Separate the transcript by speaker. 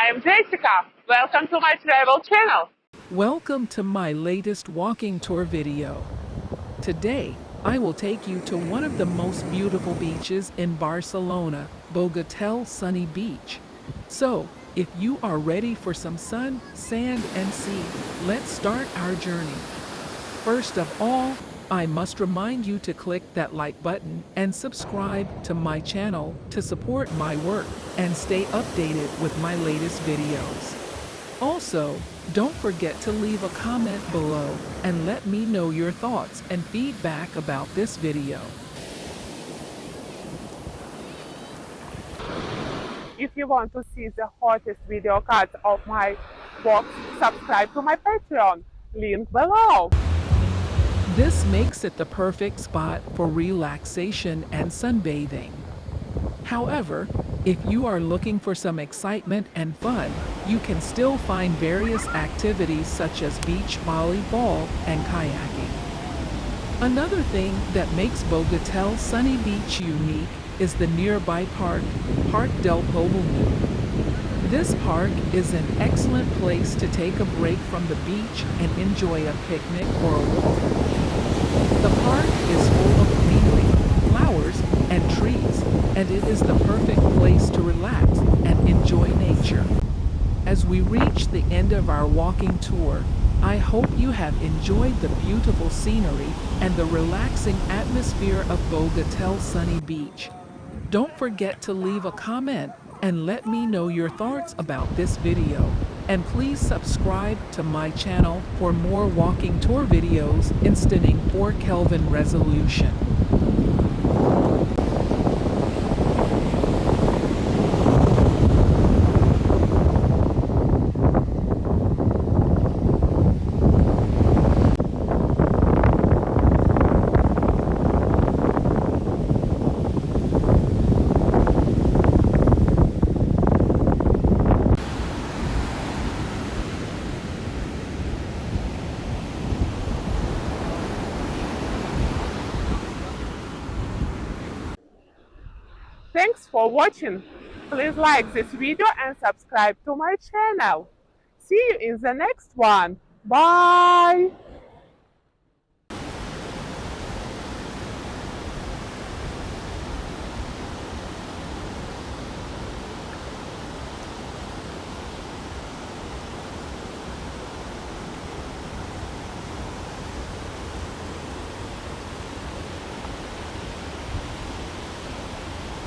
Speaker 1: I am Jessica. Welcome to my travel channel.
Speaker 2: Welcome to my latest walking tour video. Today, I will take you to one of the most beautiful beaches in Barcelona, Bogatell Sunny Beach. So, if you are ready for some sun, sand, and sea, let's start our journey. First of all, I must remind you to click that like button and subscribe to my channel to support my work and stay updated with my latest videos. Also, don't forget to leave a comment below and let me know your thoughts and feedback about this video.
Speaker 1: If you want to see the hottest video cuts of my walks, subscribe to my Patreon. Link below.
Speaker 2: This makes it the perfect spot for relaxation and sunbathing. However, if you are looking for some excitement and fun, you can still find various activities such as beach volleyball and kayaking. Another thing that makes Bogatell Sunny Beach unique is the nearby park, Parc del Poblenou. This park is an excellent place to take a break from the beach and enjoy a picnic or a walk. The park is full of greenery, flowers, and trees, and it is the perfect place to relax and enjoy nature. As we reach the end of our walking tour, I hope you have enjoyed the beautiful scenery and the relaxing atmosphere of Bogatell Sunny Beach. Don't forget to leave a comment and let me know your thoughts about this video. And please subscribe to my channel for more walking tour videos instilling 4 Kelvin resolution.
Speaker 1: Thanks for watching. Please like this video and subscribe to my channel. See you in the next one. Bye!